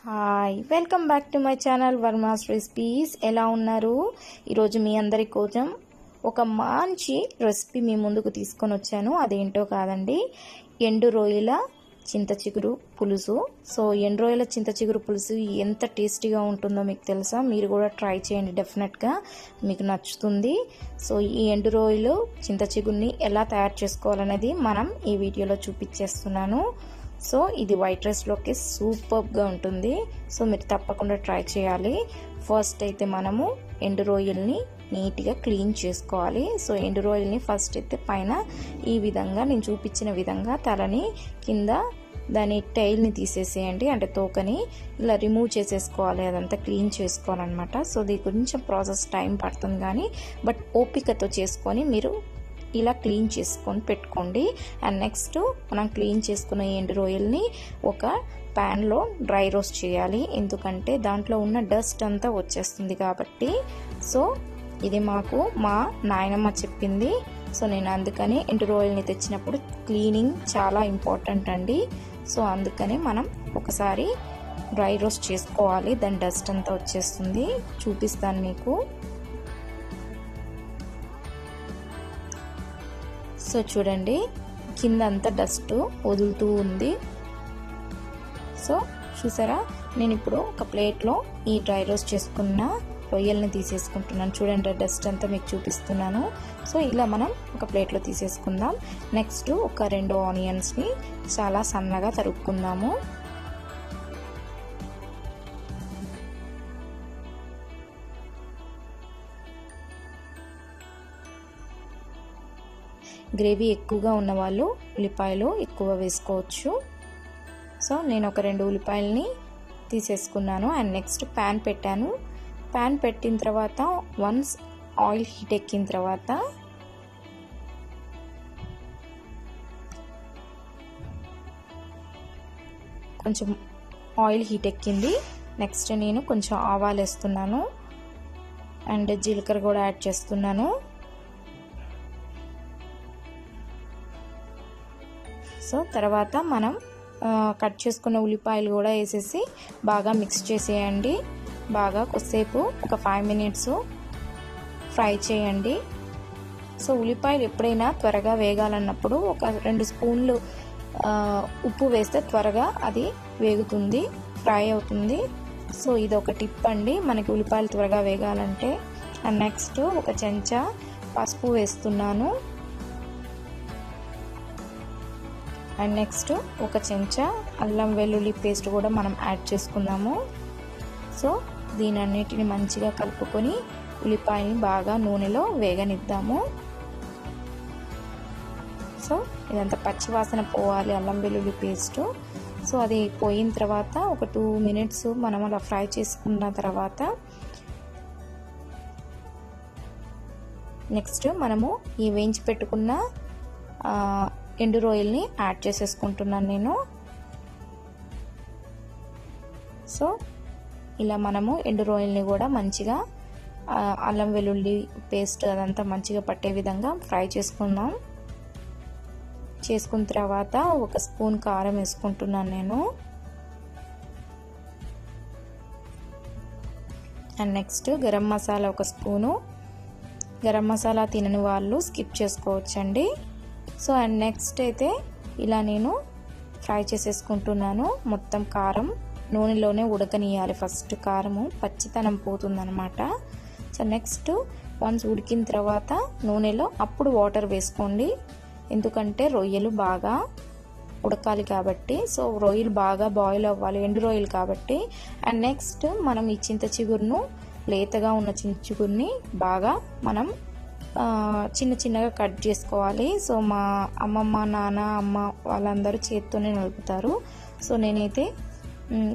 Hi welcome back to my channel Varma's recipes. ఎలా ఉన్నారు? ఈరోజు మీ అందరి కోసం ఒక మంచి రెసిపీ మీ ముందుకు తీసుకొని వచ్చాను. అదేంటో కాదండి, ఎండు రొయ్యల చింతచిగురు పులుసు. సో ఎండు రొయ్యల చింతచిగురు పులుసు ఎంత టేస్టీగా ఉంటుందో మీకు తెలుసా? మీరు కూడా ట్రై చేయండి, డెఫినెట్గా మీకు నచ్చుతుంది. సో ఈ ఎండు రొయ్యలు చింతచిగురుని ఎలా తయారు చేసుకోవాలనేది మనం ఈ వీడియోలో చూపించేస్తున్నాను. సో ఇది వైట్ రైస్లోకి సూపర్గా ఉంటుంది. సో మీరు తప్పకుండా ట్రై చేయాలి. ఫస్ట్ అయితే మనము ఎండు రొయ్యల్ని నీట్గా క్లీన్ చేసుకోవాలి. సో ఎండు రొయ్యల్ని ఫస్ట్ అయితే పైన ఈ విధంగా నేను చూపించిన విధంగా తలని కింద దాని టైల్ని తీసేసేయండి, అంటే తోకని ఇలా రిమూవ్ చేసేసుకోవాలి, అదంతా క్లీన్ చేసుకోవాలన్నమాట. సో దీని కొంచెం ప్రాసెస్ టైం పడుతుంది, కానీ బట్ ఓపికతో చేసుకొని మీరు ఇలా క్లీన్ చేసుకొని పెట్టుకోండి. అండ్ నెక్స్ట్ మనం క్లీన్ చేసుకున్న ఎండు రొయ్యల్ని ఒక ప్యాన్లో డ్రై రోస్ట్ చేయాలి, ఎందుకంటే దాంట్లో ఉన్న డస్ట్ అంతా వచ్చేస్తుంది కాబట్టి. సో ఇది మాకు మా నాయనమ్మ చెప్పింది. సో నేను అందుకని ఎండు రొయ్యల్ని తెచ్చినప్పుడు క్లీనింగ్ చాలా ఇంపార్టెంట్ అండి. సో అందుకని మనం ఒకసారి డ్రై రోస్ట్ చేసుకోవాలి, దాని డస్ట్ అంతా వచ్చేస్తుంది. చూపిస్తాను మీకు. సో చూడండి, కింద అంతా డస్ట్ వదులుతూ ఉంది. సో చూసారా, నేను ఇప్పుడు ఒక ప్లేట్లో ఈ డ్రై రోస్ట్ చేసుకున్న రొయ్యల్ని తీసేసుకుంటున్నాను. చూడండి, డస్ట్ అంతా మీకు చూపిస్తున్నాను. సో ఇలా మనం ఒక ప్లేట్లో తీసేసుకుందాం. నెక్స్ట్ ఒక 2 ఆనియన్స్ని చాలా సన్నగా తరుక్కుందాము. గ్రేవీ ఎక్కువగా ఉన్న వాళ్ళు ఉల్లిపాయలు ఎక్కువ వేసుకోవచ్చు. సో నేను ఒక 2 ఉల్లిపాయలని తీసేసుకున్నాను. అండ్ నెక్స్ట్ ప్యాన్ పెట్టాను. ప్యాన్ పెట్టిన తర్వాత వన్స్ ఆయిల్ హీట్ ఎక్కిన తర్వాత కొంచెం ఆయిల్ హీట్ ఎక్కింది. నెక్స్ట్ నేను కొంచెం ఆవాలు వేస్తున్నాను అండ్ జీలకర్ర కూడా యాడ్ చేస్తున్నాను. సో తర్వాత మనం కట్ చేసుకున్న ఉల్లిపాయలు కూడా వేసేసి బాగా మిక్స్ చేసేయండి. బాగా కొద్దిసేపు ఒక 5 మినిట్స్ ఫ్రై చేయండి. సో ఉల్లిపాయలు ఎప్పుడైనా త్వరగా వేగాలన్నప్పుడు ఒక 2 స్పూన్లు ఉప్పు వేస్తే త్వరగా అది వేగుతుంది, ఫ్రై అవుతుంది. సో ఇది ఒక టిప్ అండి మనకి ఉల్లిపాయలు త్వరగా వేగాలంటే. అండ్ నెక్స్ట్ ఒక చెంచా పసుపు వేస్తున్నాను. అండ్ నెక్స్ట్ ఒక చెంచా అల్లం వెల్లుల్లి పేస్ట్ కూడా మనం యాడ్ చేసుకున్నాము. సో దీనన్నిటిని మంచిగా కలుపుకొని ఉల్లిపాయని బాగా నూనెలో వేగనిద్దాము. సో ఇదంతా పచ్చివాసన పోవాలి, అల్లం వెల్లుల్లి పేస్ట్. సో అది పోయిన తర్వాత ఒక 2 మినిట్స్ మనం అలా ఫ్రై చేసుకున్న తర్వాత నెక్స్ట్ మనము ఈ వేయించి పెట్టుకున్న ఎండు రొయ్యల్ని యాడ్ చేసేసుకుంటున్నాను నేను. సో ఇలా మనము ఎండు రొయ్యల్ని కూడా మంచిగా అల్లం వెల్లుల్లి పేస్ట్ అదంతా మంచిగా పట్టే విధంగా ఫ్రై చేసుకుందాం. చేసుకున్న తర్వాత ఒక స్పూన్ కారం వేసుకుంటున్నాను నేను. అండ్ నెక్స్ట్ గరం మసాలా ఒక స్పూను. గరం మసాలా తినని వాళ్ళు స్కిప్ చేసుకోవచ్చండి. సో అండ్ నెక్స్ట్ అయితే ఇలా నేను ఫ్రై చేసేసుకుంటున్నాను. మొత్తం కారం నూనెలోనే ఉడకనియాలి, ఫస్ట్ కారము పచ్చితనం పోతుందన్నమాట. సో నెక్స్ట్ వన్స్ ఉడికిన తర్వాత నూనెలో అప్పుడు వాటర్ వేసుకోండి, ఎందుకంటే రొయ్యలు బాగా ఉడకాలి కాబట్టి. సో రొయ్యలు బాగా బాయిల్ అవ్వాలి, ఎండు రొయ్యలు కాబట్టి. అండ్ నెక్స్ట్ మనం ఈ చింతచిగురును, లేతగా ఉన్న చింతచిగురుని బాగా మనం చిన్న చిన్నగా కట్ చేసుకోవాలి. సో మా అమ్మమ్మ, నాన్న, అమ్మ వాళ్ళందరూ చేత్తోనే నలుపుతారు. సో నేనైతే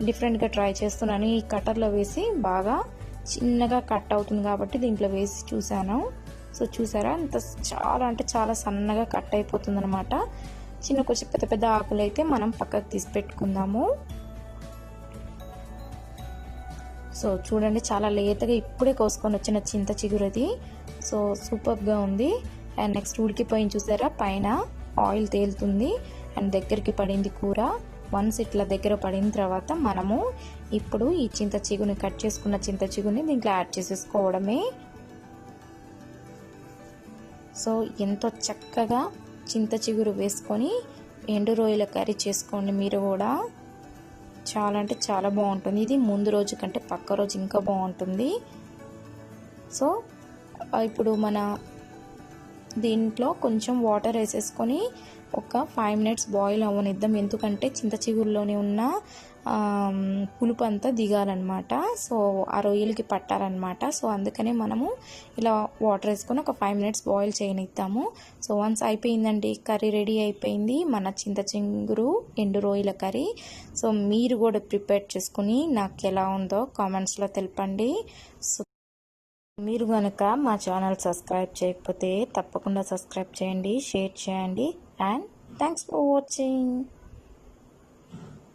డిఫరెంట్గా ట్రై చేస్తున్నాను. ఈ కట్టర్లో వేసి బాగా చిన్నగా కట్ అవుతుంది కాబట్టి దీంట్లో వేసి చూశాను. సో చూసారా, అంత చాలా అంటే చాలా సన్నగా కట్ అయిపోతుంది అనమాట. కొంచెం పెద్ద పెద్ద ఆకులు అయితే మనం పక్కకు తీసి పెట్టుకుందాము. సో చూడండి, చాలా లేతగా ఇప్పుడే కోసుకొని వచ్చిన చింతచిగురది. సో సూపర్గా ఉంది. అండ్ నెక్స్ట్ ఉడికిపోయింది చూసారా, పైన ఆయిల్ తేలుతుంది అండ్ దగ్గరికి పడింది కూర. వన్స్ ఇట్లా దగ్గర పడిన తర్వాత మనము ఇప్పుడు ఈ చింతచిగుని కట్ చేసుకున్న చింతచిగుని దీంట్లో యాడ్ చేసేసుకోవడమే. సో ఎంతో చక్కగా చింతచిగురు వేసుకొని ఎండు రొయ్యల కర్రీ చేసుకోండి మీరు కూడా. చాలా అంటే చాలా బాగుంటుంది. ఇది ముందు రోజు కంటే పక్క రోజు ఇంకా బాగుంటుంది. సో ఇప్పుడు మన దీంట్లో కొంచెం వాటర్ వేసేసుకొని ఒక 5 మినిట్స్ బాయిల్ అవ్వనిద్దాం. ఎందుకంటే చింతచిగురులోనే ఉన్న పులుపు అంతా దిగాలన్నమాట. సో ఆ రొయ్యలకి పట్టాలన్నమాట. సో అందుకనే మనము ఇలా వాటర్ వేసుకొని ఒక 5 మినిట్స్ బాయిల్ చేయనిద్దాము. సో వన్స్ అయిపోయిందండి, కర్రీ రెడీ అయిపోయింది మన చింతచిగురు ఎండు రొయ్యల కర్రీ. సో మీరు కూడా ప్రిపేర్ చేసుకుని నాకు ఎలా ఉందో కామెంట్స్లో తెలపండి. సో మీరు కనుక మా ఛానల్ సబ్స్క్రైబ్ చేయకపోతే తప్పకుండా సబ్స్క్రైబ్ చేయండి, షేర్ చేయండి. And thanks for watching.